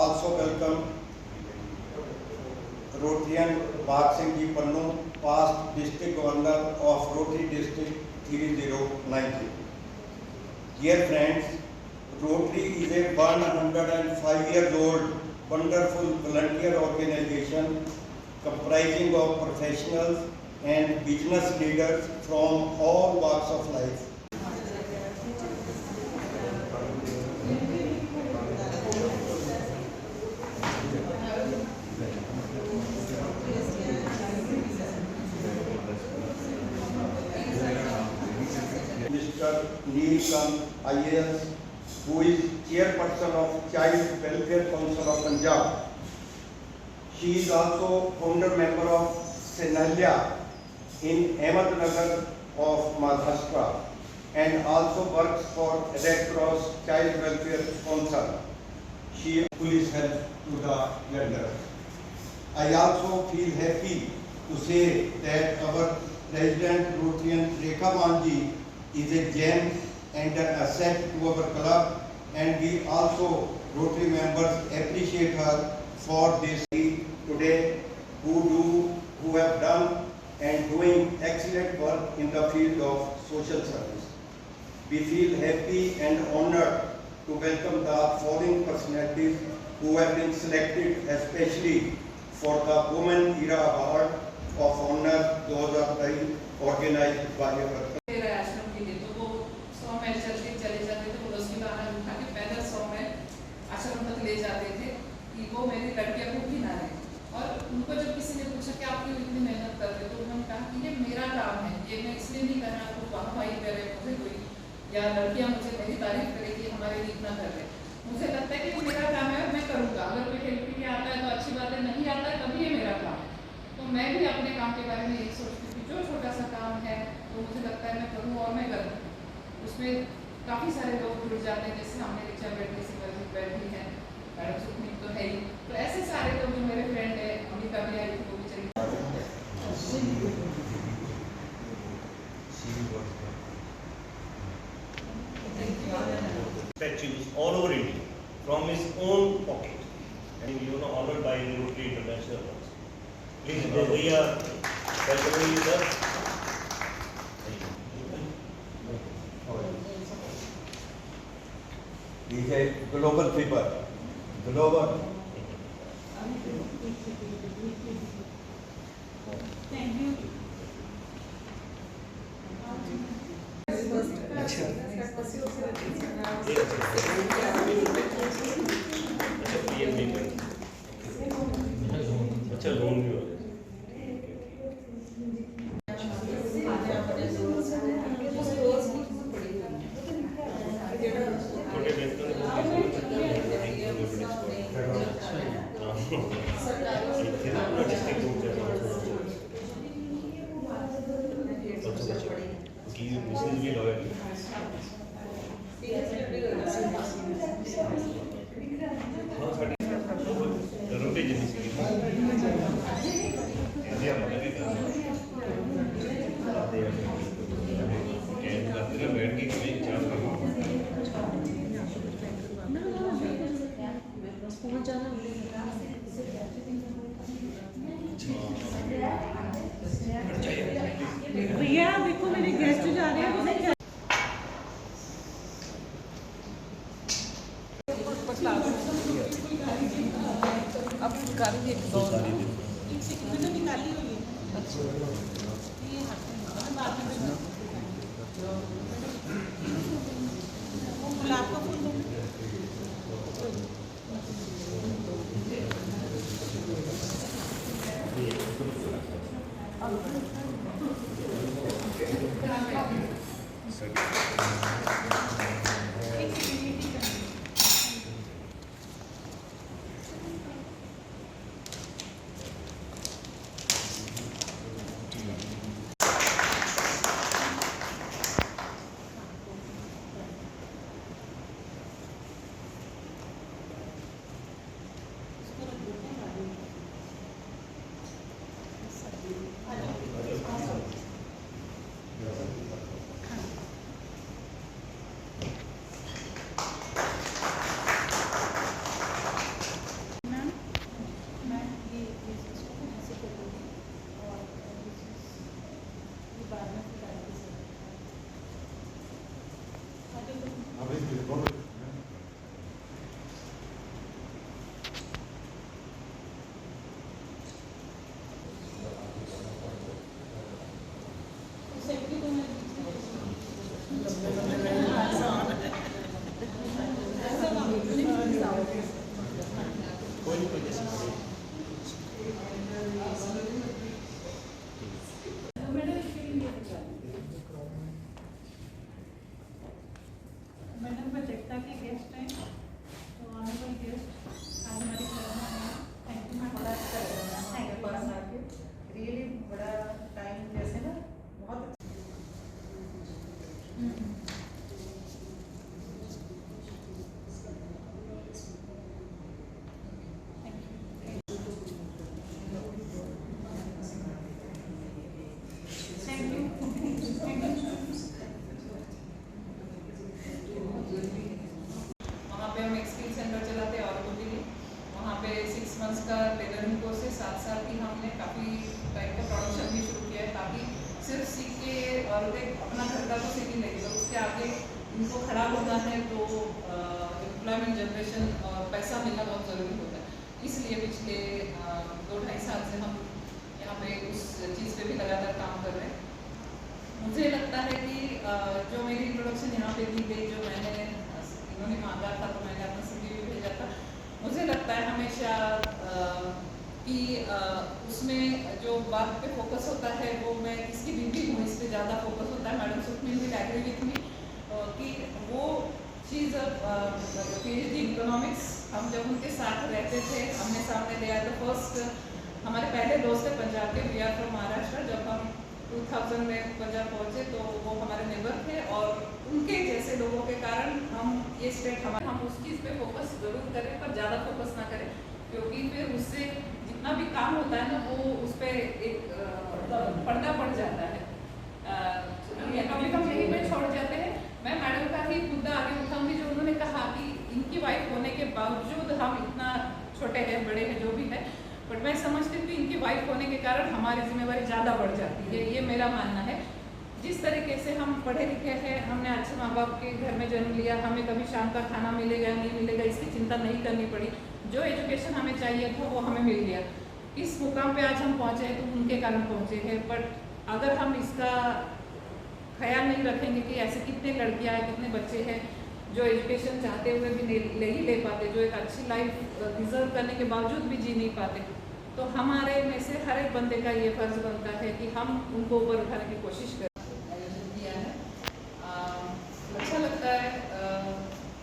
also welcome Rotarian Bhag Singh Ji Pannu, past District Governor of Rotary District 3090. Dear friends, Rotary is a 105 years old wonderful volunteer organization comprising of professionals and business leaders from all walks of life. Mr. Neelkant IAS, who is chairperson of Child Welfare Council of Punjab. She is also founder member of Senalya in Ahmednagar of Maharashtra and also works for Red Cross Child Welfare Council. She police help to the lender. I also feel happy to say that our President Rotarian Rekha Manji is a gem and an asset to our club, and we also Rotary members appreciate her for this today who have done and doing excellent work in the field of social service. We feel happy and honored to welcome the following personalities who have been selected especially for the Women Era Award of Honor 2023 organized by our आश्रम तक ले जाते थे कि वो मेरी लड़कियां भूखी ना रहे। और उनको जब किसी ने पूछा कि आप क्यों इतनी मेहनत कर रहे हो, तो उन्होंने कहा कि ये मेरा काम है, ये मैं इसलिए नहीं कर रहा आपको वाहवाही करे मुझे कोई या लड़कियां मुझे मेरी तारीफ करे कि हमारे लिए इतना कर रहे। मुझे लगता है कि ये मेरा काम है और मैं करूँगा। अगर कोई हेल्प के लिए आता है तो अच्छी बात है, नहीं आता है तभी ये मेरा काम है। तो मैं भी अपने काम के बारे में यही सोचती हूँ कि जो छोटा सा काम है तो मुझे लगता है मैं करूँ और मैं करूँ। उसमें काफ़ी सारे लोग जुड़ जाते हैं, जैसे हमने रिचा बैठी बैठी है, मैडम सुखमीत तो है ही, तो ऐसे सारे लोग जो मेरे फ्रेंड है, अमिता भी आई थी, वो भी चली। Statues all over India from his own pocket, and honored by Rotary International. Please, we are welcoming you, sir. He is a global figure. Global. Thank you. अच्छा लोन भी हो भैया देखो मेरे गेस्ट जा रहे हैं। अब करेंगे दो निकाली हुई है। गुलाब का फूल मैडम प्रोजेक्टा के गेस्ट हैं, तो ऑनरेबल गेस्ट आज हमारे घर में आए हैं। Thank you ma'am. बड़ा अच्छा लगा मैम आपके पास आके, रियली बड़ा टाइम जैसे ना बहुत थैंक यू। वहाँ पे हम एक्सपीरियंस सेंटर चलाते हैं और के लिए। वहाँ पे 6 मंथ्स का टेलरिंग कोर्स है, 7 साल की हमने काफ़ी टाइप का प्रोडक्शन भी शुरू किया है, ताकि सिर्फ सीख के और अपना घर का तो सीख ही लेंगे, तो उसके आगे इनको खड़ा होना है तो एम्प्लॉयमेंट जनरेशन और पैसा मिलना बहुत ज़रूरी होता है। इसलिए पिछले 2-2.5 साल से हम यहाँ पे उस चीज़ पे भी लगातार काम कर रहे हैं। मुझे लगता है कि जो मेरी इंट्रोडक्शन यहाँ पे दी गई, जो मैंने इन्होंने मांगा था तो मैंने अपना CV भी भेजा था, मुझे लगता है हमेशा कि उसमें जो बात पे फोकस होता है वो मैं किसकी बीवी हूँ इस पर ज़्यादा फोकस होता है। Madam Sukhmeel will agree with me कि वो चीज़ PhD इकोनॉमिक्स हम जब उनके साथ रहते थे, हमने सामने लिया था। फर्स्ट हमारे पहले दोस्त है पंजाब के, वी आर फ्रॉम महाराष्ट्र। जब हम 2000 में पंजाब पहुँचे तो वो हमारे नेबर थे, और उनके जैसे लोगों के कारण हम ये स्टेट हम उस चीज़ पे फोकस जरूर करें, पर ज़्यादा फोकस ना करें, क्योंकि फिर उससे जितना भी काम होता है ना वो उस पर एक पर्दा पड़ जाता है। कभी हम यहीं पे छोड़ जाते हैं। मैं मैडम का ही मुद्दा आगे उठाऊंगी, जो उन्होंने कहा कि इनकी वाइफ होने के बावजूद हम इतना छोटे हैं, बड़े हैं, जो भी है, बट मैं समझती हूँ कि इनकी वाइफ होने के कारण हमारी जिम्मेवारी ज़्यादा बढ़ जाती है। ये मेरा मानना है। जिस तरीके से हम पढ़े लिखे हैं, हमने अच्छे माँ बाप के घर में जन्म लिया, हमें कभी शाम का खाना मिलेगा नहीं मिलेगा इसकी चिंता नहीं करनी पड़ी। जो एजुकेशन हमें चाहिए था वो हमें मिल गया। इस मुकाम पे आज हम पहुँचे हैं तो उनके कारण पहुँचे हैं। बट अगर हम इसका ख्याल नहीं रखेंगे कि ऐसे कितने लड़कियाँ हैं, कितने बच्चे हैं जो एजुकेशन चाहते हुए भी नहीं ले पाते, जो एक अच्छी लाइफ डिजर्व करने के बावजूद भी जी नहीं पाते, तो हमारे में से हर एक बंदे का ये फर्ज बनता है कि हम उनको ऊपर उठाने की कोशिश करें। आयोजन किया है, अच्छा लगता है।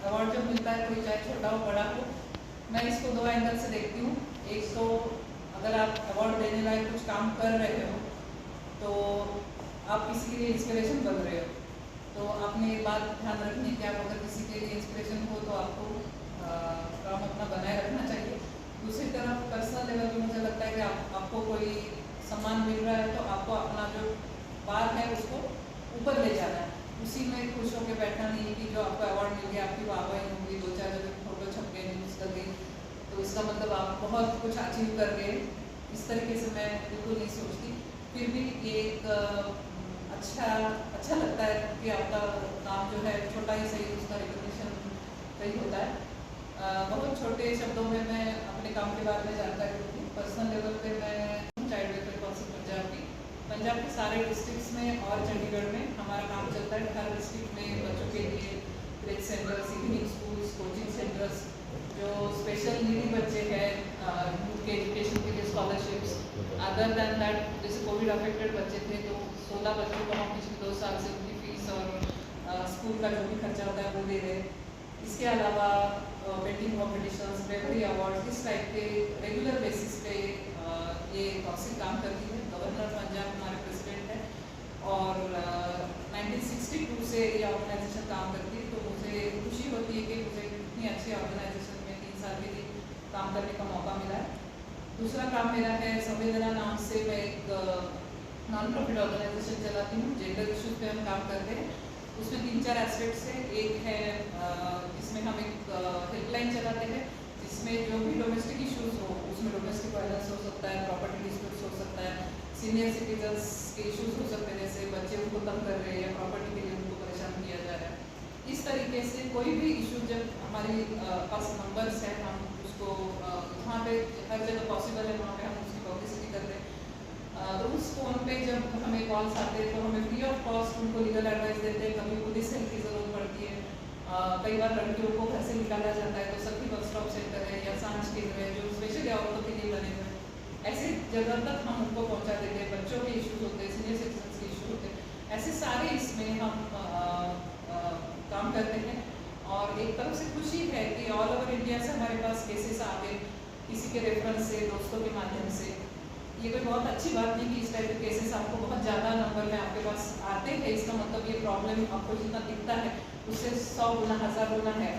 अवार्ड जब मिलता है कोई, चाहे छोटा हो बड़ा हो, मैं इसको 2 एंगल से देखती हूँ। एक तो अगर आप अवार्ड देने लायक कुछ काम कर रहे हो तो आप किसी के लिए इंस्पिरेशन बन रहे हो, तो आपने ये बात ध्यान रखनी है कि आप अगर किसी के लिए इंस्पिरेशन हो तो आपको काम अपना बनाए रखना चाहिए। दूसरी तरफ पर्सनल लेवल पे मुझे लगता है कि आपको कोई सम्मान मिल रहा है तो आपको अपना जो बात है उसको ऊपर ले जाना है। उसी में खुश होकर बैठना नहीं है कि जो आपको अवार्ड मिल गया, आपकी वाहवाही होगी, 2-4 जगह फोटो छप गए, न्यूज़ कर गई, तो इसका मतलब आप बहुत कुछ अचीव कर गए। इस तरीके से मैं बिल्कुल नहीं सोचती। फिर भी एक अच्छा लगता है कि आपका काम जो है छोटा ही सही, उसका रिकॉग्निशन सही होता है। बहुत छोटे शब्दों में मैं अपने काम के बारे में जानकारी दूँगी। पर्सनल लेवल पे मैं चाइल्ड वेलफेयर काउंसिल पंजाब के सारे डिस्ट्रिक्ट्स में और चंडीगढ़ में हमारा काम चलता है। हर डिस्ट्रिक्ट में बच्चों के लिए play centres, evening schools, coaching centres, जो स्पेशल नीडी बच्चे हैं उनके एजुकेशन के लिए स्कॉलरशिप्स। अदर दैन दैट, जैसे कोविड अफेक्टेड बच्चे थे तो 16 बच्चों को हम पिछले 2 साल से उनकी फीस और स्कूल का जो भी खर्चा होता है वो दे रहे हैं। इसके अलावा पेंटिंग कॉम्पिटिशन्स, ब्रेवरी अवार्ड, इस टाइप के रेगुलर बेसिस पे ये काउंसिल काम करती है। गवर्नर पंजाब हमारे प्रेसिडेंट हैं और 1962 से ये ऑर्गेनाइजेशन काम करती है। तो मुझे खुशी होती है कि मुझे इतनी अच्छी ऑर्गेनाइजेशन में 3 साल के लिए काम करने का मौका मिला है। दूसरा काम मेरा है संवेदना नाम से मैं एक नॉन प्रॉफिट ऑर्गेनाइजेशन चलाती हूँ। जेंडर इशूज़ पे हम काम करते हैं। उसमें 3-4 एस्पेक्ट्स हैं। एक है जिसमें हम एक हेल्पलाइन चलाते हैं, जिसमें जो भी डोमेस्टिक इश्यूज़ हो, उसमें डोमेस्टिक वायलेंस हो सकता है, प्रॉपर्टी डिस्प्यूट्स हो सकता है, सीनियर सिटीजन्स के इश्यूज़ हो सकते हैं, जैसे बच्चे उनको तंग कर रहे हैं या प्रॉपर्टी के लिए उनको परेशान किया जा रहा है। इस तरीके से कोई भी इशू जब हमारी पास नंबर्स है, हम उसको जहाँ पे हर जगह पॉसिबल है वहाँ पे हम उसकी पब्लिसिटी करते हैं। तो उस फोन पे जब हमें कॉल्स आते हैं तो हमें फ्री ऑफ कॉस्ट उनको लीगल एडवाइस देते हैं। कभी पुलिस हेल्प की ज़रूरत पड़ती है, कई बार लड़कियों को घर से निकाला जाता है तो सखी बस स्टॉप सेंटर है या सांझ केंद्र है जो जगह तक हम उनको पहुंचा देते हैं। बच्चों के इश्यूज होते हैं, सीनियर सिटीजन के इशू होते हैं, ऐसे सारे इसमें हम काम करते हैं। और एक तरफ से खुशी है कि ऑल ओवर इंडिया से हमारे पास केसेस आ गए, किसी के रेफरेंस से, दोस्तों के माध्यम से। ये कोई बहुत अच्छी बात नहीं कि इस टाइप के केसेस आपको बहुत ज़्यादा नंबर में आपके पास आते हैं। इसका मतलब ये प्रॉब्लम आपको जितना दिखता है उससे 100 गुना 1000 गुना है,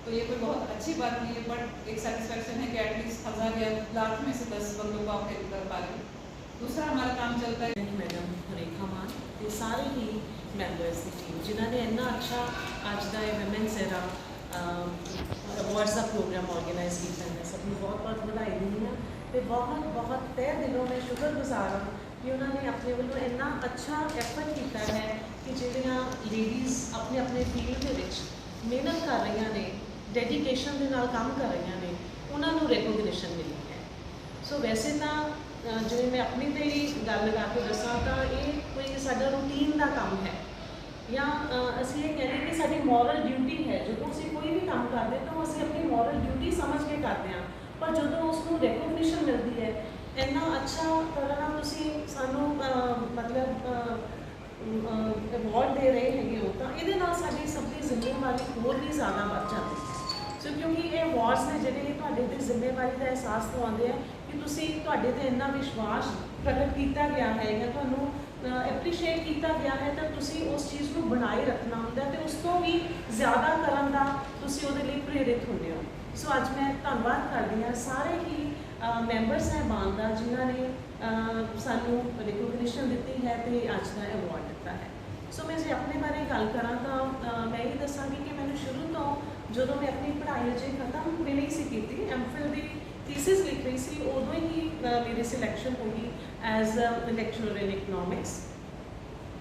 तो ये कोई बहुत अच्छी बात नहीं है। बट एक सेटिस्फेक्शन है कि एटलीस्ट 1000 या लाख में से 10 बंदों को आप हेल्प कर पा रहे हो। दूसरा हमारा काम चलता है मैडम रेखा मान ते सारे ही मैंबर्स की टीम जिन्होंने इन्ना अच्छा अज का वुमेन्स एरा अवार्ड्स का प्रोग्राम ऑर्गेनाइज किया है, सबको बहुत बहुत बधाई दी है। तो बहुत बहुत तय दिलों में शुक्रगुजार हाँ कि उन्होंने अपने वालों इन्ना अच्छा एफर्ट किया है कि जोड़ियाँ लेडीज़ अपने अपने फील्ड के मेहनत कर रही ने, डेडिकेशन के नाल काम कर रही ने, उन्होंने रिकोगनिशन मिली है। सो वैसे तो जिवें मैं अपनी तो ही गल लगा के दसा तो ये कोई साडा रूटीन का काम है या असी ये कह रहे कि साडी मॉरल ड्यूटी है। जो असी कोई भी काम करते तो असी अपनी मॉरल ड्यूटी समझ के करते हैं, पर जो उसको रिकोगनिशन मिलती है इन्ना अच्छा तरह तुसी सानू मतलब अवार्ड दे रहे हैं हो, तो ये साडी सबकी जिम्मेवारी होर भी ज़्यादा बढ़ जाती है। सो क्योंकि ये अवार्ड्स ने जिहड़े तुहाडे ते जिम्मेवारी का एहसास करवाते हैं कि तुसी तुहाडे ते इन्ना विश्वास प्रगट किया गया है या तुहानू एप्रीशिएट किया गया है, तो तुसी उस चीज़ को बनाए रखना होंदा है, तो उस तो भी ज़्यादा करन दा तुसी उहदे लई प्रेरित होंदे हो। सो अज मैं धन्नवाद करदी हाँ सारे ही मैंबर साहबान का जिन्होंने सानू रिकोगनिशन दी है तो अज का अवार्ड दिता है। सो मैं जो अपने बारे गल करा तो मैं ये दसांगी कि मैंने शुरू तो जो मैं अपनी पढ़ाई अजे खत्म भी नहीं सी की, एमफिल की थीसिस लिख रही सी, उदों ही मेरी सिलैक्शन होगी एज लैक्चरर इन इकनॉमिक्स।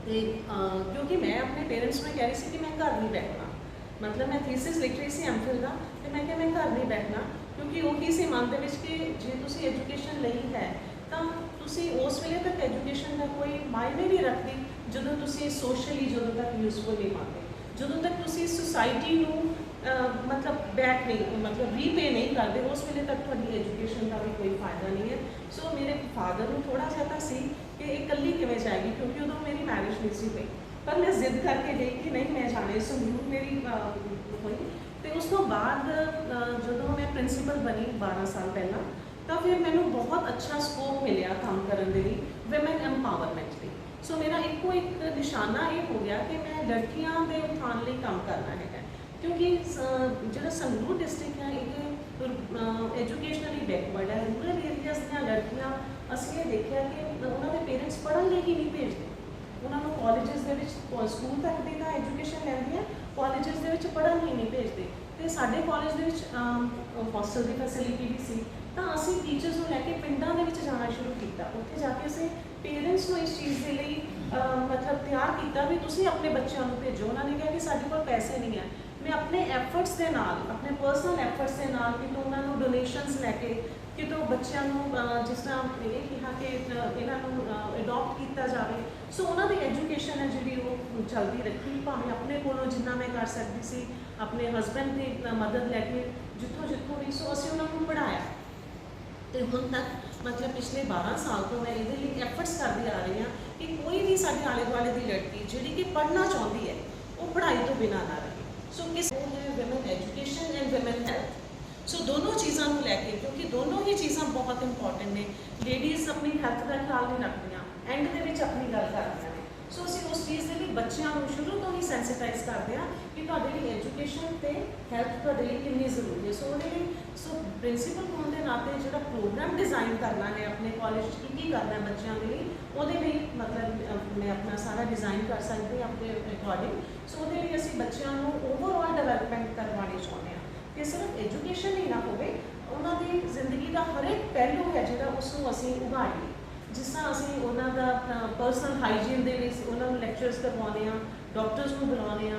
क्योंकि मैं अपने पेरेंट्स में कह रही थी कि मैं घर नहीं बैठना, मतलब मैं थीसिस लिख रही थी एमफिल का, तो मैं घर नहीं बैठना, क्योंकि वो ही सी मन के कि जे तुसी एजुकेशन ली है तो तुसी उस वेले तक एजुकेशन का कोई मायने नहीं रखती जो तुसी सोशली जो तक यूजफुल नहीं पाते, जो तक तुसी सोसाइटी को मतलब बैक नहीं मतलब रीपे नहीं करते, उस वेले तक थोड़ी एजुकेशन का भी कोई फायदा नहीं है। सो मेरे फादर को थोड़ा सा सी कि एक कली किमें जाएगी, क्योंकि उदों मेरी मैरिज नहीं सी हुई, पर मैं जिद करके गई कि नहीं मैं जाने संगरूर मेरी हुई। तो उस तो बाद जो मैं प्रिंसीपल बनी 12 साल पहला, तो फिर मैंने बहुत अच्छा स्कोप मिले काम करने के लिए वुमेन एम्पावरमेंट की। सो मेरा एक निशाना ये हो गया कि मैं लड़कियां के उत्थान लिए काम करना है, क्योंकि जो संगरूर डिस्ट्रिक्ट है ये एजुकेशनली बैकवर्ड है। रूरल एरियाज दी लड़कियां असीं ये देखा कि उन्होंने पेरेंट्स पढ़न लिए ही नहीं भेजते, उन्होंने कॉलेजेस के स्कूल तक की तो एजुकेशन लैंदियां, कॉलेजेस के पढ़न ही नहीं भेजते। तो साडे कॉलेज के हॉस्टल की फैसिलिटी भी सी, तो असीं टीचर्स को लैके पिंडां दे विच जाना शुरू किया, उत्थे जाके असीं पेरेंट्स को इस चीज़ के लिए मतलब तैयार किया भी तुसीं अपने बच्चों को भेजो। उन्होंने कहा कि साडे कोल पैसे नहीं है, मैं अपने एफर्ट्स के नाल अपने पर्सनल एफर्ट्स के नाल कि उन्होंने डोनेशनस लैके कि बच्चों जिस तरह ये कहा कि इन्हों अडॉप्ट किया जाए। सो उन्होंने एजुकेशन है जी वो चलती रखी, भावें अपने कोलों जिन्ना मैं कर सकती सी, अपने हसबैंड की मदद लैके जितों जितों भी। सो असीं उन्होंने पढ़ाया, तो हुण तक मतलब पिछले 12 साल तो मैं ये एफर्ट्स करती आ रही हाँ कि कोई भी साढ़े आले दुआले की लड़की जी कि पढ़ना चाहती है वो पढ़ाई तो बिना ना रहे। सो किस है women education and women health. So दोनों चीज़ों को लैके, क्योंकि दोनों ही चीज़ां बहुत इंपॉर्टेंट ने, लेडीज़ अपनी हेल्थ का ख्याल नहीं रखदियां, एंड के विच अपनी गल करदियां ने। सो असीं उस चीज़ के लिए बच्चों को शुरू तो ही सेंसिटाइज करते हैं कि तुहाडे लई एजुकेशन ते हेल्थ तुहाडे लई कितनी जरूरी है। सो प्रिंसीपल होने के नाते जो प्रोग्राम डिज़ाइन करना है अपने कॉलेज की करना है बच्चों के लिए, वो मतलब मैं अपना सारा डिज़ाइन कर सकती हूँ अपने अकॉर्डिंग। सो वो असीं बच्चों को ओवरऑल डेवलपमेंट करवानी चाहते हैं कि सिर्फ एजुकेशन ही ना होवे, उन्होंने जिंदगी का हर एक पहलू है जो उसको असीं उगाड़ीए। जिस तरह असीं उन्हों का पर्सनल हाइजीन के लिए उन्होंने लैक्चरस करवाने, डॉक्टर्स को बुलाने,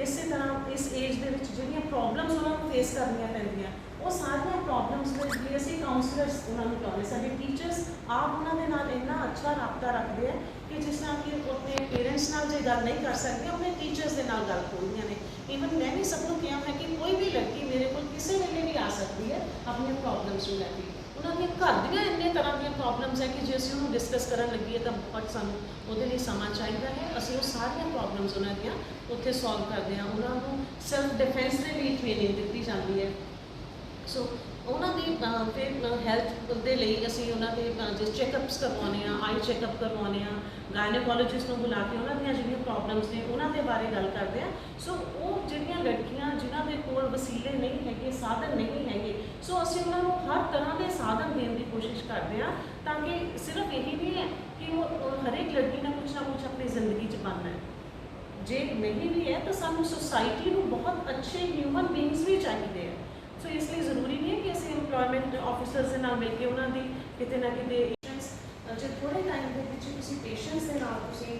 इस तरह इस एज के जो प्रॉब्लम्स उन्होंने फेस करनियाँ पैंदियां, वो सारिया प्रॉब्लम्स के लिए असीं काउंसलर्स उन्होंने बुलाने। साडे टीचर्स आप उन्होंने नाल इन्ना अच्छा राबता रखते हैं कि जिस तरह कि अपने पेरेंट्स नाल जे गल नहीं कर सकते, अपने टीचर्स के नाल गल खोलदियां ने। ईवन मैं भी सबको कहा है कि कोई भी लड़की मेरे को किसी वेले भी आ सकती है अपनी प्रॉब्लम ਪ੍ਰੋਬਲਮਸ ਨੂੰ ਲੈ ਕੇ ਉਹਨਾਂ ਦੀਆਂ ਘਰ ਦੀਆਂ ਇੰਨੇ ਤਰ੍ਹਾਂ ਦੀਆਂ ਪ੍ਰੋਬਲਮਸ ਹੈ ਕਿ ਜੇ ਅਸੀਂ ਉਹਨੂੰ ਡਿਸਕਸ ਕਰਨ ਲੱਗੀਏ ਤਾਂ ਬਹੁਤ ਸਾਨੂੰ ਉਹਦੇ ਲਈ ਸਮਾਂ ਚਾਹੀਦਾ ਹੈ। ਅਸੀਂ ਉਹ ਸਾਰੀਆਂ ਪ੍ਰੋਬਲਮਸ ਉਹਨਾਂ ਦੀਆਂ ਉੱਥੇ ਸੋਲਵ ਕਰਦੇ ਹਾਂ। ਉਹਨਾਂ ਨੂੰ ਸੈਲਫ ਡਿਫੈਂਸ ਦੇ ਲਈ ਟ੍ਰੇਨਿੰਗ ਦਿੱਤੀ ਜਾਂਦੀ ਹੈ। ਸੋ ਉਹਨਾਂ ਦੀ ਫਿਰ ਹੈਲਥ ਦੇ ਲਈ ਅਸੀਂ ਉਹਨਾਂ ਦੇ ਜੇ ਚੈੱਕਅਪਸ ਕਰਵਾਉਂਦੇ ਹਾਂ, ਆਈ ਚੈੱਕਅਪ ਕਰਵਾਉਂਦੇ ਹਾਂ, ਗਾਇਨੋਕੋਲੋਜਿਸਟ ਨੂੰ ਬੁਲਾ ਕੇ ਉਹਨਾਂ ਦੀਆਂ ਜਿਹੜੀਆਂ ਪ੍ਰੋਬਲਮਸ ਨੇ ਉਹਨਾਂ ਦੇ ਬਾਰੇ ਗੱਲ ਕਰਦੇ ਹਾਂ। ਸੋ ਉਹ ਜਿਹੜੀਆਂ ਲੜਕੀਆਂ ਜਿਨ੍ਹਾਂ ਦੇ ਕੋਲ ਵਸੀਲੇ ਨਹੀਂ ਹੈਗੇ, ਸਾਧਨ ਨਹੀਂ ਹੈਗੇ, ਸੋ ਅਸੀਂ ਉਹਨਾਂ ਨੂੰ ਹਰ ਤਰ੍ਹਾਂ ਦੇ ਸਾਧਨ ਦੇਣ ਦੀ ਕੋਸ਼ਿਸ਼ ਕਰਦੇ ਹਾਂ ਤਾਂ ਕਿ ਸਿਰਫ ਇਹੀ ਨਹੀਂ ਹੈ ਕਿ ਉਹ ਹਰੇਕ ਲੜਕੀ ਨੇ ਕੁਛ ਨਾ ਕੁਛ ਆਪਣੀ ਜ਼ਿੰਦਗੀ 'ਚ ਬਣਨਾ ਹੈ। ਜੇ ਨਹੀਂ ਵੀ ਹੈ ਤਾਂ ਸਾਨੂੰ ਸੁਸਾਇਟੀ ਨੂੰ ਬਹੁਤ ਅੱਛੇ ਹਿਊਮਨ ਬੀਇੰਗਸ ਵੀ ਚਾਹੀਦੇ ਆ। ਸੋ ਇਸ ਲਈ ਜ਼ਰੂਰੀ ਨਹੀਂ ਹੈ ਕਿ ਅਸੀਂ ਇੰਪਲੋਇਮੈਂਟ ਆਫਿਸਰਸ ਦੇ ਨਾਲ ਮਿਲ ਕੇ ਉਹਨਾਂ ਦੀ ਕਿਤੇ ਨਾ ਕਿਤੇ ਜੇ ਥੋੜ੍ਹੇ ਟਾਈਮ ਦੇ ਵਿੱਚ ਤੁਸੀਂ ਪੇਸ਼ੈਂਟਸ ਦੇ ਨਾਲ ਤੁਸੀਂ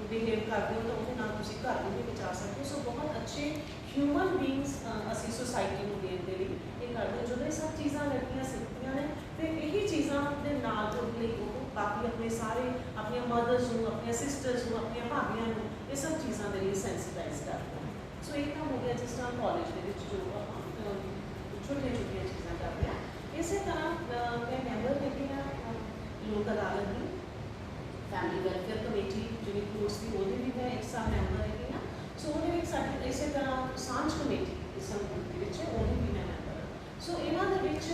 ਬਿਹੇਵ ਕਰਦੇ ਹੋ ਤਾਂ ਉਹਦੇ ਨਾਲ ਤੁਸੀਂ ਘਰ ਨੂੰ ਵੀ ਬਚਾ ਸਕਦੇ ਹੋ। ਸੋ ਬਹੁਤ ਅੱਛੇ ਹਿਊਮਨ ਬੀਇੰਗਸ ਅਸੀਂ ਸੁਸਾਇਟੀ ਨੂੰ ਦੇਣ ਦੇ ਲਈ ਇਹ ਕਰਦੇ ਹਾਂ। ਜਦੋਂ ਇਹ ਸਭ ਚੀਜ਼ਾਂ ਲੜਕੀਆਂ ਸਿੱਖਦੀਆਂ ਨੇ ਤੇ ਇਹੀ ਚੀਜ਼ਾਂ ਦੇ ਨਾਲ ਜੁੜ ਲਈ ਉਹ ਬਾਕੀ ਆਪਣੇ ਸਾਰੇ ਆਪਣੀਆਂ ਮਦਰਸ ਨੂੰ, ਆਪਣੀਆਂ ਸਿਸਟਰਸ ਨੂੰ, ਆਪਣੀਆਂ ਭਾਬੀਆਂ ਨੂੰ ਇਹ ਸਭ ਚੀਜ਼ਾਂ ਦੇ ਲਈ ਸੈਂਸਿਟਾਈਜ਼ ਕਰਦੇ ਹਨ। ਸੋ ਇਹ ਤਾਂ ਹੋ ਗਿਆ ਜਿਸ ਤਰ੍ਹਾਂ ਕਾਲਜ ਦੇ ਵਿੱਚ ਜੋ ਆਪਾਂ ਛੋਟੀਆਂ ਛੋਟੀਆਂ ਚੀਜ਼ਾਂ ਕਰਦੇ ਹਾਂ। ਇਸੇ ਤਰ੍ਹਾਂ ਮੈਂ ਮੈਂਬਰ ਹੈਗੀ ਹਾਂ ਲੋਕ ਅਦਾਲਤ ਦੀ, ਫੈਮਿਲੀ ਵੈਲਫੇਅਰ ਕਮੇਟੀ ਜਿਹੜੀ ਕੋਰਸ ਦੀ ਉਹਦੇ ਵੀ ਮੈਂ ਇੱਕ ਸਾਲ ਮੈਂਬਰ ਹੈਗੀ ਹਾਂ। ਸੋ ਉਹਦੇ ਵਿੱਚ ਸਾਡੀ ਇਸੇ ਤਰ੍ਹਾਂ ਸਾਂਝ ਕਮੇਟੀ ਇਸ ਸੰਗਠਨ ਦੇ ਵਿੱਚ ਉਹਦੀ ਵੀ ਮੈਂ ਮੈਂਬਰ ਹਾਂ। ਸੋ ਇਹਨਾਂ ਦੇ ਵਿੱਚ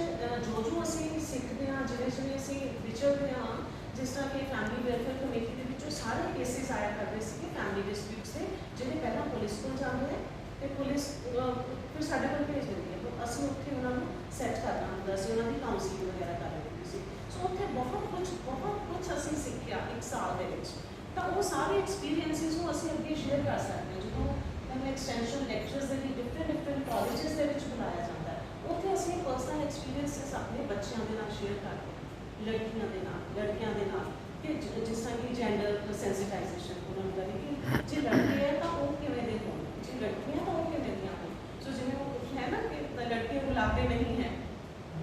ਜੋ ਅਸੀਂ ਸਿੱਖਦੇ ਹਾਂ, ਜਿਵੇਂ ਅਸੀਂ ਵਿਚਰਦੇ ਹਾਂ, ਜਿਸ ਤਰ੍ਹਾਂ ਕਿ ਫੈਮਿਲੀ ਵੈਲਫੇਅਰ ਕਮੇਟੀ ਦੇ ਵਿੱਚੋਂ ਸਾਰੇ ਕੇਸਿਸ ਆਇਆ ਕਰਦੇ ਸੀ ਫੈਮਿਲੀ ਡਿਸਪਿਊਟਸ ਦੇ, ਜਿਹੜੇ ਪਹਿਲਾਂ ਪੁਲਿਸ ਕੋਲ ਜਾਂਦੇ ਹੈ ਤੇ ਪੁਲਿਸ ਫਿਰ ਸਾਡੇ ਕੋਲ ਭੇਜ ਦਿੰਦੀ ਹੈ। ਅਸੀਂ ਉੱਥੇ ਉਹਨਾਂ ਨੂੰ ਸੈੱਟ ਕਰਨਾ ਹੁੰਦਾ ਸੀ, ਉਹਨਾਂ ਦੀ ਕਾਉਂਸਲਿੰਗ ਵਗੈਰਾ ਕਰ ਦਿੰਦੀ ਸੀ। ਸੋ ਉੱਥੇ ਬਹੁਤ ਕੁਝ ਅਸੀਂ ਸਿੱਖਿਆ ਇੱਕ ਸਾਲ ਦੇ ਵਿੱਚ। ਤਾਂ ਉਹ ਸਾਰੇ ਐਕਸਪੀਰੀਐਂਸਿਸ ਨੂੰ ਅਸੀਂ ਅੱਗੇ ਸ਼ੇਅਰ ਕਰ ਸਕਦੇ ਹਾਂ। ਜਦੋਂ ਮੈਨੂੰ ਐਕਸਟੈਂਸ਼ਨ ਲੈਕਚਰਸ ਦੇ ਲਈ ਡਿਫਰੈਂਟ ਕਾਲਜਿਸ ਦੇ ਵਿੱਚ ਬੁਲਾਇਆ ਜਾਂਦਾ ਹੈ, ਉੱਥੇ ਅਸੀਂ ਪਰਸਨਲ ਐਕਸਪੀਰੀਐਂਸਿਸ ਆਪਣੇ ਬੱਚਿਆਂ ਦੇ ਨਾਲ ਸ਼ੇਅਰ ਕਰਦੇ ਹਾਂ, ਲੜਕੀਆਂ ਦੇ ਨਾਲ, ਲੜਕਿਆਂ ਦੇ ਨਾਲ, ਕਿ ਜਿਸ ਤਰ੍ਹਾਂ ਕਿ ਜੈਂਡਰ ਸੈਂਸਿਟਾਈਜ਼ੇਸ਼ਨ ਉਹਨਾਂ ਨੂੰ ਕਰੇ ਕਿ ਜੇ ਲੜਕੇ ਹੈ ਤਾਂ ਉਹ ਕਿਵੇਂ ਦੇ ਹੋਣ, ਜੇ ਲੜਕੀਆਂ ਤਾਂ ਉਹ ਕਿਵੇਂ ਦੀਆਂ ਹੋਣ। ਸੋ ਜਿਵੇਂ ਉਹ ਹੈ ਨਾ ਕਿ लड़के रुलाते नहीं हैं,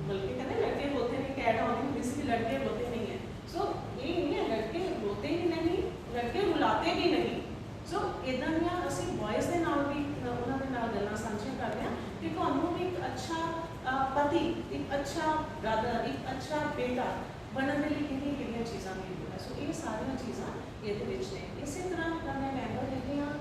बल्कि कहते हैं लड़के रोते नहीं, कैट ऑन इसलिए लड़के रोते नहीं हैं। सो ये नहीं है, लड़के रोते ही नहीं, लड़के रुलाते भी नहीं। सो इदां ਦੀਆਂ ਅਸੀਂ ਬॉयਜ਼ ਦੇ ਨਾਲ ਵੀ ਉਹਨਾਂ ਦੇ ਨਾਲ ਗੱਲਾਂ ਸਾਂਝੀਆਂ ਕਰਦੇ ਹਾਂ ਕਿ ਤੁਹਾਨੂੰ ਵੀ ਇੱਕ ਅੱਛਾ ਪਤੀ, ਇੱਕ ਅੱਛਾ ਬ੍ਰਦਰ, ਇੱਕ ਅੱਛਾ ਬੇਟਾ ਬਣਨ ਦੇ ਲਈ ਕਿਹੜੀਆਂ ਚੀਜ਼ਾਂ ਦੀ ਲੋੜ ਹੈ। ਸੋ ਇਹ ਸਾਰੀਆਂ ਚੀਜ਼ਾਂ ਇਹਦੇ ਵਿੱਚ ਨੇ। ਇਸੇ ਤਰ੍ਹਾਂ ਮੈਂ ਮੈਂਬਰ ਹੈਗੀ ਹਾਂ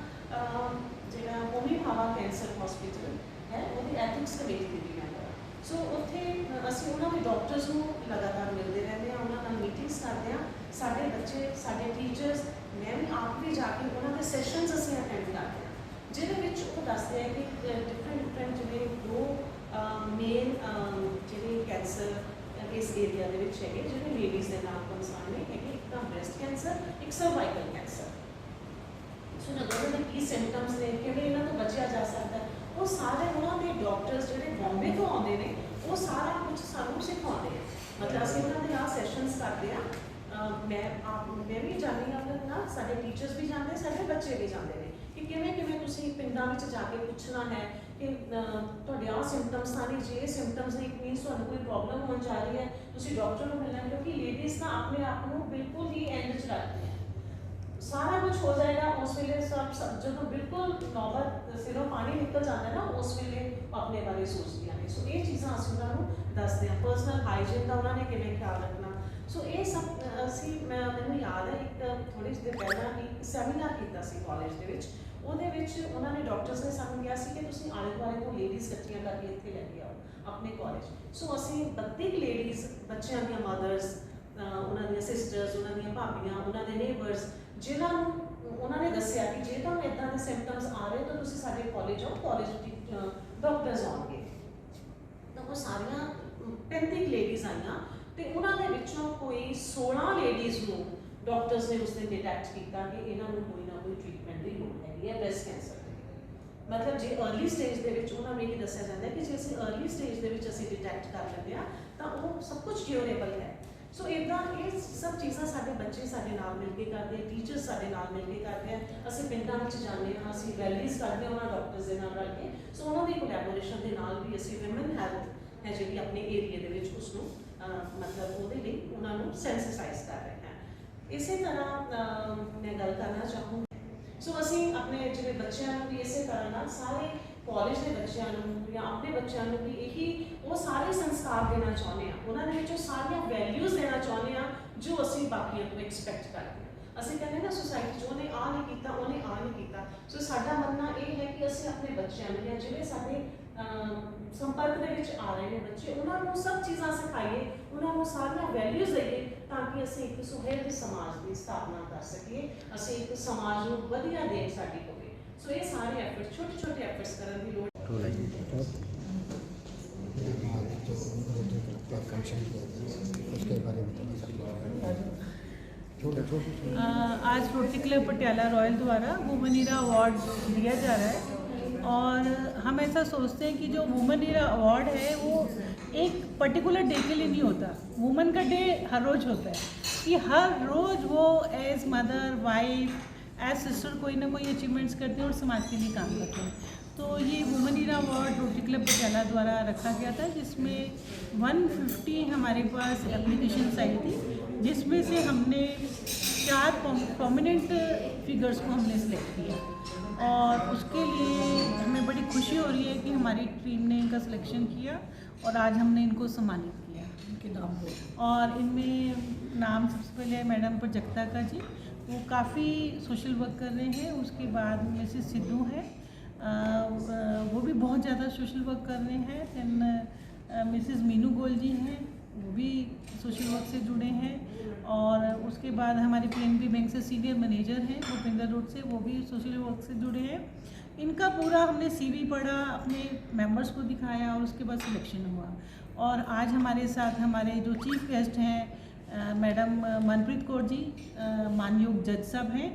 ਜਿਹੜਾ ਹੋਮੀ ਭਾਵਾ ਕੈਂਸਰ ਹਸਪੀਟਲ ਹੈ, ਉਹਦੀ ਐਥਿਕਸ ਕਮੇਟੀ ਦੀ ਵੀ ਮੈਂਬਰ ਹਾਂ। ਸੋ ਉੱਥੇ ਅਸੀਂ ਉਹਨਾਂ ਦੇ ਡਾਕਟਰਸ ਨੂੰ ਲਗਾਤਾਰ ਮਿਲਦੇ ਰਹਿੰਦੇ ਹਾਂ, ਉਹਨਾਂ ਨਾਲ ਮੀਟਿੰਗਸ ਕਰਦੇ ਹਾਂ। ਸਾਡੇ ਬੱਚੇ, ਸਾਡੇ ਟੀਚਰਸ, ਮੈਂ ਵੀ ਆਪ ਵੀ ਜਾ ਕੇ ਉਹਨਾਂ ਦੇ ਸੈਸ਼ਨਸ ਅਸੀਂ ਅਟੈਂਡ ਕਰਦੇ ਹਾਂ, ਜਿਹਦੇ ਵਿੱਚ ਉਹ ਦੱਸਦੇ ਆ ਕਿ ਡਿਫਰੈਂਟ ਜਿਵੇਂ ਦੋ ਮੇਨ ਜਿਹੜੇ ਕੈਂਸਰ ਇਸ ਏਰੀਆ ਦੇ ਵਿੱਚ ਹੈਗੇ, ਜਿਹੜੇ ਲੇਡੀਜ਼ ਦੇ ਨਾਲ ਕੰਸਰਨ ਨੇ ਹੈਗੇ, ਇੱਕ ਤਾਂ ਬ੍ਰੈਸਟ ਕੈਂਸਰ, ਇੱਕ ਸਰਵਾਈਕਲ ਕੈਂਸਰ। ਸੋ ਉਹਨਾਂ ਦੇ ਕੀ ਸਿੰਪਟਮਸ ਨੇ, ਕਿਵੇਂ ਇਹਨਾਂ ਤੋਂ ਬਚਿਆ ਜਾ ਸਕਦਾ, ਉਹ ਸਾਰੇ ਉਹਨਾਂ ਦੇ ਡਾਕਟਰਸ ਜਿਹੜੇ ਬੰਬੇ ਤੋਂ ਆਉਂਦੇ ਨੇ ਉਹ ਸਾਰਾ ਕੁਝ ਸਾਨੂੰ ਸਿਖਾਉਂਦੇ ਆ। ਮਤਲਬ ਅਸੀਂ ਉਹਨਾਂ ਦੇ ਨਾਲ ਸੈਸ਼ਨਸ ਕਰਦੇ ਹਾਂ। ਮੈਂ ਵੀ ਜਾਂਦੀ ਹਾਂ ਉਹਨਾਂ ਦੇ ਨਾਲ, ਸਾਡੇ ਟੀਚਰਸ ਵੀ ਜਾਂਦੇ, ਸਾਡੇ ਬੱਚੇ ਵੀ ਜਾਂਦੇ ਨੇ ਕਿ ਕਿਵੇਂ ਤੁਸੀਂ ਪਿੰਡਾਂ ਵਿੱਚ ਜਾ ਕੇ ਪੁੱਛਣਾ ਹੈ ਕਿ ਤੁਹਾਡੇ ਆਹ ਸਿੰਪਟਮਸ ਆ, ਜੇ ਇਹ ਸਿੰਪਟਮਸ ਨੇ, ਮੀਨਸ ਤੁਹਾਨੂੰ ਕੋਈ ਪ੍ਰੋਬਲਮ ਹੋਣ ਜਾ ਰਹੀ ਹੈ, ਤੁਸੀਂ ਡਾਕਟਰ ਨੂੰ ਮਿਲਣਾ। ਕਿਉਂਕਿ ਲੇਡੀਜ਼ ਤਾਂ ਆਪਣੇ ਆਪ ਨੂੰ ਬਿਲਕੁਲ ਹੀ ਐਂਡ 'ਚ ਰੱਖਦੀਆਂ, ਸਾਰਾ ਕੁਝ ਹੋ ਜਾਏਗਾ ਉਸ ਵੇਲੇ ਸਭ ਜਦੋਂ ਬਿਲਕੁਲ ਨੌਬਤ ਸਿਰੋਂ ਪਾਣੀ ਨਿਕਲ ਜਾਂਦਾ ਨਾ, ਉਸ ਵੇਲੇ ਆਪਣੇ ਬਾਰੇ ਸੋਚਦੀਆਂ ਨੇ। ਸੋ ਇਹ ਚੀਜ਼ਾਂ ਅਸੀਂ ਉਹਨਾਂ ਨੂੰ ਦੱਸਦੇ ਹਾਂ। ਪਰਸਨਲ ਹਾਈਜੀਨ ਦਾ ਉਹਨਾਂ ਨੇ ਕਿਵੇਂ ਖਿਆਲ ਰੱਖਣਾ। ਸੋ ਇਹ ਸਭ ਮੈਨੂੰ ਯਾਦ ਹੈ ਇੱਕ ਥੋੜ੍ਹੇ ਜਿਹੇ ਦਿਨ ਪਹਿਲਾਂ ਇੱਕ ਸੈਮੀਨਾਰ ਕੀਤਾ ਸੀ ਕਾਲਜ ਦੇ ਵਿੱਚ। ਉਹਦੇ ਵਿੱਚ ਉਹਨਾਂ ਨੇ ਡਾਕਟਰਸ ਨੇ ਸਾਨੂੰ ਕਿਹਾ ਸੀ ਕਿ ਤੁਸੀਂ ਆਲੇ ਦੁਆਲੇ ਤੋਂ ਲੇਡੀਜ਼ ਇਕੱਠੀਆਂ ਕਰਕੇ ਇੱਥੇ ਲੈ ਕੇ ਆਓ ਆਪਣੇ ਕਾਲਜ। ਸੋ ਅਸੀਂ 32 ਲੇਡੀਜ਼, ਬੱਚਿਆਂ ਦੀਆਂ ਮਦਰਸ, ਉਹਨਾਂ ਦੀਆਂ ਸਿਸਟਰਸ, ਉਹਨਾਂ ਦੀਆਂ ਭਾਬੀਆਂ, ਉਹਨਾਂ ਦੇ ਨੇਬਰਸ, ਜਿਨ੍ਹਾਂ ਨੂੰ ਉਹਨਾਂ ਨੇ ਦੱਸਿਆ ਕਿ ਜੇ ਤੁਹਾਨੂੰ ਇੱਦਾਂ ਦੇ ਸਿੰਪਟਮਸ ਆ ਰਹੇ ਤਾਂ ਤੁਸੀਂ ਸਾਡੇ ਕਾਲਜ ਆਓ, ਕਾਲਜ ਦੀ ਡਾਕਟਰਸ ਆਉਣਗੇ। ਤਾਂ ਉਹ ਸਾਰੀਆਂ 35 ਲੇਡੀਜ਼ ਆਈਆਂ ਤੇ ਉਹਨਾਂ ਦੇ ਵਿੱਚੋਂ ਕੋਈ 16 ਲੇਡੀਜ਼ ਨੂੰ ਡਾਕਟਰਸ ਨੇ ਉਸ ਦਿਨ ਡਿਟੈਕਟ ਕੀਤਾ ਕਿ ਇਹਨਾਂ ਨੂੰ ਕੋਈ ਨਾ ਕੋਈ ਟ੍ਰੀਟਮੈਂਟ ਦੀ ਲੋੜ ਹੈਗੀ ਹੈ ਬ੍ਰੈਸਟ ਕੈਂਸਰ ਦੀ। ਮਤਲਬ ਜੇ अर्ਲੀ ਸਟੇਜ ਦੇ ਵਿੱਚ ਉਹਨਾਂ ਨੂੰ ਇਹ ਦੱਸਿਆ ਜਾਂਦਾ ਕਿ ਜੇ ਅਸੀਂ अर्ਲੀ ਸਟੇਜ ਦੇ ਵਿੱਚ ਅਸੀਂ ਡਿਟੈਕਟ ਕਰ ਲੈਂਦੇ ਹਾਂ ਤਾਂ ਉਹ ਸਭ ਕੁਝ ਕਿਉਰੇਬਲ ਹੈ। ਸੋ ਇੱਦਾਂ ਇਹ ਸਭ ਚੀਜ਼ਾਂ ਸਾਡੇ ਬੱਚੇ ਸਾਡੇ ਨਾਲ ਮਿਲ ਕੇ ਕਰਦੇ ਆ, ਟੀਚਰਸ ਸਾਡੇ ਨਾਲ ਮਿਲ ਕੇ ਕਰਦੇ ਆ। ਅਸੀਂ ਪਿੰਡਾਂ ਵਿੱਚ ਜਾਂਦੇ ਹਾਂ, ਅਸੀਂ ਰੈਲੀਜ਼ ਕਰਦੇ ਹਾਂ ਉਹਨਾਂ ਡਾਕਟਰਸ ਦੇ ਨਾਲ ਰਲ ਕੇ। ਸੋ ਉਹਨਾਂ ਦੀ ਕੋਲੈਬੋਰੇਸ਼ਨ ਦੇ ਨਾਲ ਵੀ ਅਸੀਂ ਵਿਮਨ ਹੈਲਥ ਹੈ ਜਿਹੜੀ ਆਪਣੇ ਏਰੀਏ ਦੇ ਵਿੱਚ ਉਸਨੂੰ ਮਤਲਬ ਉਹਦੇ ਲਈ ਉਹਨਾਂ ਨੂੰ ਸੈਂਸਿਟਾਈਜ਼ ਕਰ ਰਹੇ ਹਾਂ। ਇਸੇ ਤਰ੍ਹਾਂ ਮੈਂ ਗੱਲ ਕਰਨਾ ਚਾਹੂੰਗੀ। ਸੋ ਅਸੀਂ ਆਪਣੇ ਜਿਹੜੇ ਬੱਚਿਆਂ ਨੂੰ ਵੀ ਇਸੇ ਤਰ੍ਹਾਂ ਨਾਲ ਸਾਰੇ ਕਾਲਜ ਦੇ ਬੱਚਿਆਂ ਨੂੰ ਜਾਂ ਆਪਣੇ ਬੱਚਿਆਂ ਨੂੰ ਵੀ ਇਹੀ ਉਹ ਸਾਰੇ ਸੰਸਕਾਰ ਦੇਣਾ ਚਾਹੁੰਦੇ ਆ, ਉਹਨਾਂ ਦੇ ਵਿੱਚ ਉਹ ਸਾਰੀਆਂ ਵੈਲਿਊਜ਼ ਦੇਣਾ ਚਾਹੁੰਦੇ ਆ ਜੋ ਅਸੀਂ ਬਾਕੀਆਂ ਤੋਂ ਐਕਸਪੈਕਟ ਕਰਦੇ ਹਾਂ। ਅਸੀਂ ਕਹਿੰਦੇ ਨਾ ਸੋਸਾਇਟੀ 'ਚ ਉਹਨੇ ਆ ਨਹੀਂ ਕੀਤਾ, ਉਹਨੇ ਆ ਨਹੀਂ ਕੀਤਾ। ਸੋ ਸਾਡਾ ਮੰਨਣਾ ਇਹ ਹੈ ਕਿ ਅਸੀਂ ਆਪਣੇ ਬੱਚਿਆਂ ਨੂੰ ਜਾਂ ਜਿਹੜੇ ਸਾਡੇ ਸੰਪਰਕ ਦੇ ਵਿੱਚ ਆ ਰਹੇ ਨੇ ਬੱਚੇ, ਉਹਨਾਂ ਨੂੰ ਸਭ ਚੀਜ਼ਾਂ ਸਿਖਾਈਏ, ਉਹਨਾਂ ਨੂੰ ਸਾਰੀਆਂ ਵੈਲਿਊਜ਼ ਦੇਈਏ ਤਾਂ ਕਿ ਅਸੀਂ ਇੱਕ ਸੁਹਿਰਦ ਸਮਾਜ ਦੀ ਸਥਾਪਨਾ ਕਰ ਸਕੀਏ, ਅਸੀਂ ਇੱਕ ਸਮਾਜ ਨੂੰ ਵਧੀਆ ਦੇਣ ਸਾਡੀ ਹੋਵੇ। ਸੋ ਇਹ ਸਾਰੇ ਐਫਰਟ ਛੋਟੇ ਛੋਟੇ ਐਫਰਟਸ ਕਰਨ ਦੀ ਲੋੜ उसके बारे में थोड़ा सा आज रोटरी क्लब पटियाला रॉयल द्वारा वुमेन ईरा अवार्ड दिया जा रहा है और हम ऐसा सोचते हैं कि जो वुमेन ईरा अवार्ड है वो एक पर्टिकुलर डे के लिए नहीं होता। वुमेन का डे हर रोज़ होता है कि हर रोज़ वो as mother wife as sister कोई ना कोई अचीवमेंट्स करते हैं और समाज के लिए काम करते हैं। तो ये women era award Rotary Club Patiala द्वारा रखा गया था जिसमें 150 हमारे पास एप्लीकेशंस आई थी, जिसमें से हमने 4 प्रोमिनेंट फिगर्स को हमने सेलेक्ट किया और उसके लिए हमें बड़ी खुशी हो रही है कि हमारी टीम ने इनका सिलेक्शन किया और आज हमने इनको सम्मानित किया इनके नाम पर। और इनमें नाम सबसे पहले मैडम प्रजक्ता का जी, वो काफ़ी सोशल वर्क कर रहे हैं। उसके बाद मिसेस सिद्धू है, वो भी बहुत ज़्यादा सोशल वर्क कर रहे हैं। दैन मिसेस मीनू गोल जी हैं, वो भी सोशल वर्क से जुड़े हैं। और उसके बाद हमारे पीएनबी बैंक से सीनियर मैनेजर हैं भूपिंदर रोड से, वो भी सोशल वर्क से जुड़े हैं। इनका पूरा हमने सीवी पढ़ा, अपने मेंबर्स को दिखाया और उसके बाद सिलेक्शन हुआ। और आज हमारे साथ हमारे जो चीफ गेस्ट हैं मैडम मनप्रीत कौर जी, मानयोग जज साहब हैं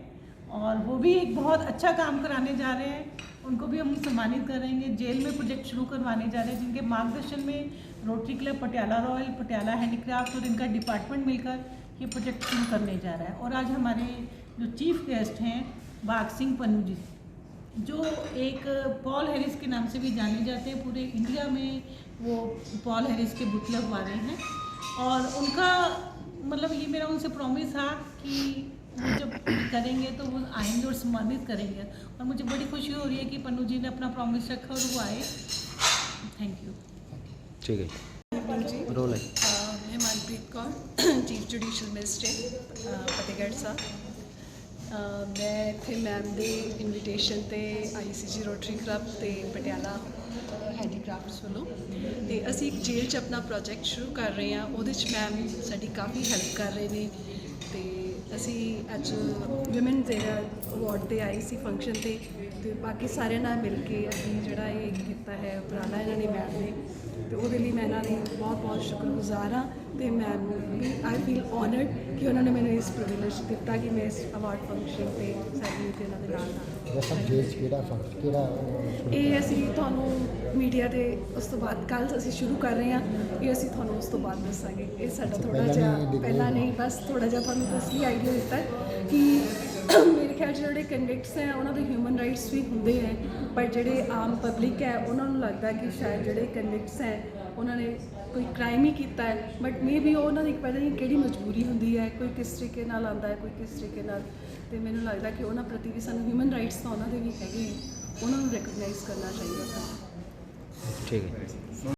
और वो भी एक बहुत अच्छा काम कराने जा रहे हैं, उनको भी हम सम्मानित करेंगे। जेल में प्रोजेक्ट शुरू करवाने जा रहे हैं जिनके मार्गदर्शन में rotary Club Patiala royal, Patiala handicraft और इनका डिपार्टमेंट मिलकर ये प्रोजेक्ट शुरू करने जा रहा है। और आज हमारे जो चीफ गेस्ट हैं बाघ सिंह पन्नू जी, जो एक पॉल हैरिस के नाम से भी जाने जाते हैं, पूरे इंडिया में वो पॉल हैरिस के बुत लगवा रहे हैं। और उनका मतलब ये मेरा उनसे प्रॉमिस था कि वो जब करेंगे तो वो आएंगे और सम्मानित करेंगे और मुझे बड़ी खुशी हो रही है कि पन्नू जी ने अपना प्रॉमिस रखा और वो आए। Thank you. ठीक है, रोल है। मैं Manpreet Kaur, chief judicial magistrate Fatehgarh Sahib. मैं इत्थे मैम के इनविटेशन ते ICG रोटरी क्लब ते पटियाला हैंडीक्राफ्ट्स वालों ते असी एक जेल च अपना प्रोजेक्ट शुरू कर रहे हैं। उहदे च मैम साडी काफ़ी हेल्प कर रहे हैं ते असी अज विमेन जेह्ड़ा अवार्ड ते आए सी फंक्शन ते बाकी सारे नाल मिल के असी जेह्ड़ा ये कीता है उपराला इन्हां ने मैम ने, तो ਉਹਦੇ ਲਈ ਮੈਂ ਇਹਨਾਂ ਦੀ ਬਹੁਤ ਬਹੁਤ ਸ਼ੁਕਰਗੁਜ਼ਾਰ ਹਾਂ। ਅਤੇ ਮੈਮ ਵੀ ਆਈ ਫੀਲ ਔਨਰਡ ਕਿ ਉਹਨਾਂ ਨੇ ਮੈਨੂੰ ਇਸ ਪ੍ਰਿਵਿਲੇਜ ਦਿੱਤਾ ਕਿ ਮੈਂ ਇਸ ਅਵਾਰਡ ਫੰਕਸ਼ਨ 'ਤੇ ਸੈਲੀਬ੍ਰੇਟ ਤੇ ਉਹਨਾਂ ਦੇ ਨਾਲ ਇਹ ਅਸੀਂ ਤੁਹਾਨੂੰ ਮੀਡੀਆ ਦੇ ਉਸ ਤੋਂ ਬਾਅਦ ਕੱਲ੍ਹ ਅਸੀਂ ਸ਼ੁਰੂ ਕਰ ਰਹੇ ਹਾਂ, ਇਹ ਅਸੀਂ ਤੁਹਾਨੂੰ ਉਸ ਤੋਂ ਬਾਅਦ ਦੱਸਾਂਗੇ। ਇਹ ਸਾਡਾ ਥੋੜ੍ਹਾ ਜਿਹਾ ਪਹਿਲਾਂ ਨਹੀਂ, ਬਸ ਥੋੜ੍ਹਾ ਜਿਹਾ ਤੁਹਾਨੂੰ ਇਸ ਲਈ ਆਈਡੀਆ ਦਿੱਤਾ ਕਿ ਮੇਰੇ ਖਿਆਲ 'ਚ ਜਿਹੜੇ ਕਨਵਿਕਟਸ ਹੈ ਉਹਨਾਂ ਦੇ ਹਿਊਮਨ ਰਾਈਟਸ ਵੀ ਹੁੰਦੇ ਹੈ, ਪਰ ਜਿਹੜੇ ਆਮ ਪਬਲਿਕ ਹੈ ਉਹਨਾਂ ਨੂੰ ਲੱਗਦਾ ਕਿ ਸ਼ਾਇਦ ਜਿਹੜੇ ਕਨਵਿਕਟਸ ਹੈ ਉਹਨਾਂ ਨੇ ਕੋਈ ਕ੍ਰਾਈਮ ਹੀ ਕੀਤਾ ਹੈ, ਬਟ ਮੇ ਵੀ ਉਹਨਾਂ ਦੀ ਪਤਾ ਨਹੀਂ ਕਿਹੜੀ ਮਜਬੂਰੀ ਹੁੰਦੀ ਹੈ, ਕੋਈ ਕਿਸ ਤਰੀਕੇ ਨਾਲ ਆਉਂਦਾ ਹੈ, ਕੋਈ ਕਿਸ ਤਰੀਕੇ ਨਾਲ। ਅਤੇ ਮੈਨੂੰ ਲੱਗਦਾ ਕਿ ਉਹਨਾਂ ਪ੍ਰਤੀ ਵੀ ਸਾਨੂੰ ਹਿਊਮਨ ਰਾਈਟਸ ਤਾਂ ਉਹਨਾਂ ਦੇ ਵੀ ਹੈਗੇ, ਉਹਨਾਂ ਨੂੰ ਰਿਕਗਨਾਈਜ਼ ਕਰਨਾ ਚਾਹੀਦਾ ਸਾਨੂੰ। ठीक है।